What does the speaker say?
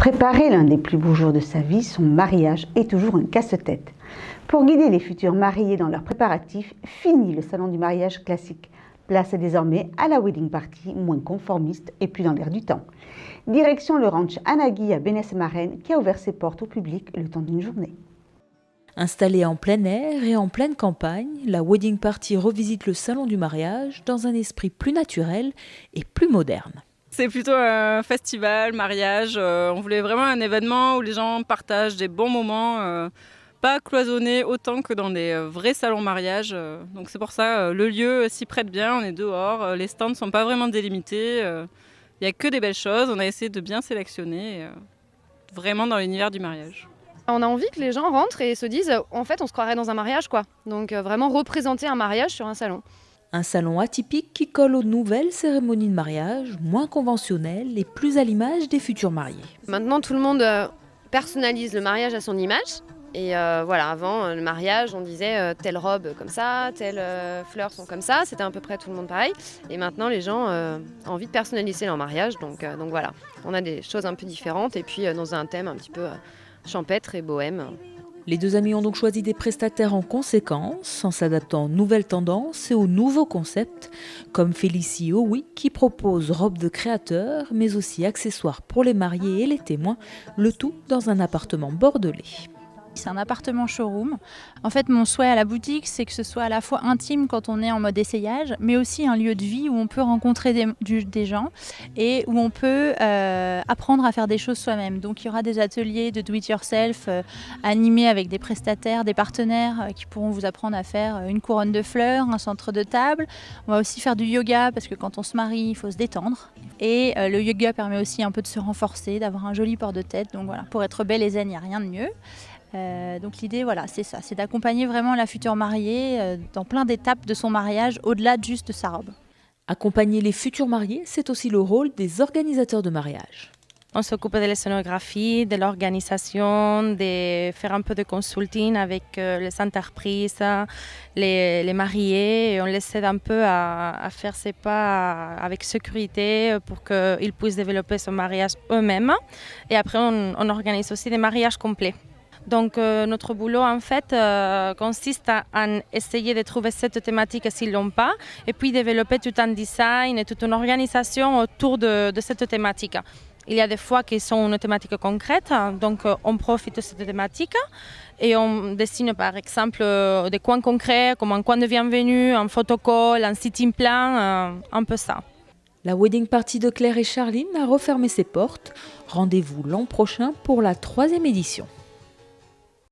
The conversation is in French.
Préparer l'un des plus beaux jours de sa vie, son mariage, est toujours un casse-tête. Pour guider les futurs mariés dans leurs préparatifs, fini le salon du mariage classique. Place désormais à la wedding party, moins conformiste et plus dans l'air du temps. Direction le ranch Anagui à Bénesse-Marraine qui a ouvert ses portes au public le temps d'une journée. Installée en plein air et en pleine campagne, la wedding party revisite le salon du mariage dans un esprit plus naturel et plus moderne. C'est plutôt un festival, mariage. On voulait vraiment un événement où les gens partagent des bons moments, pas cloisonnés autant que dans les vrais salons mariage. Donc c'est pour ça, le lieu s'y prête bien, on est dehors, les stands ne sont pas vraiment délimités. Il n'y a que des belles choses, on a essayé de bien sélectionner, vraiment dans l'univers du mariage. On a envie que les gens rentrent et se disent en fait on se croirait dans un mariage quoi. Donc vraiment représenter un mariage sur un salon. Un salon atypique qui colle aux nouvelles cérémonies de mariage, moins conventionnelles et plus à l'image des futurs mariés. Maintenant tout le monde personnalise le mariage à son image. Et voilà, avant le mariage, on disait telle robe comme ça, telles fleurs sont comme ça, c'était à peu près tout le monde pareil. Et maintenant les gens ont envie de personnaliser leur mariage, donc voilà, on a des choses un peu différentes et puis dans un thème un petit peu champêtre et bohème. Les deux amis ont donc choisi des prestataires en conséquence, en s'adaptant aux nouvelles tendances et aux nouveaux concepts, comme Félicie Owi qui propose robes de créateurs, mais aussi accessoires pour les mariés et les témoins, le tout dans un appartement bordelais. C'est un appartement showroom. En fait, mon souhait à la boutique, c'est que ce soit à la fois intime quand on est en mode essayage, mais aussi un lieu de vie où on peut rencontrer des gens et où on peut apprendre à faire des choses soi-même. Donc, il y aura des ateliers de do-it-yourself animés avec des prestataires, des partenaires qui pourront vous apprendre à faire une couronne de fleurs, un centre de table. On va aussi faire du yoga parce que quand on se marie, il faut se détendre. Et le yoga permet aussi un peu de se renforcer, d'avoir un joli port de tête. Donc voilà, pour être belle et zen, il n'y a rien de mieux. Donc l'idée, voilà, c'est ça, c'est d'accompagner vraiment la future mariée dans plein d'étapes de son mariage, au-delà de juste sa robe. Accompagner les futurs mariés, c'est aussi le rôle des organisateurs de mariage. On s'occupe de la scénographie, de l'organisation, de faire un peu de consulting avec les entreprises, les mariés. Et on les aide un peu à faire ces pas avec sécurité pour qu'ils puissent développer son mariage eux-mêmes. Et après, on organise aussi des mariages complets. Donc notre boulot en fait consiste à essayer de trouver cette thématique s'ils ne l'ont pas et puis développer tout un design et toute une organisation autour de cette thématique. Il y a des fois qui sont une thématique concrète, donc on profite de cette thématique et on dessine par exemple des coins concrets comme un coin de bienvenue, un photocall, un sitting plan, un peu ça. La wedding party de Claire et Charline a refermé ses portes. Rendez-vous l'an prochain pour la 3e édition.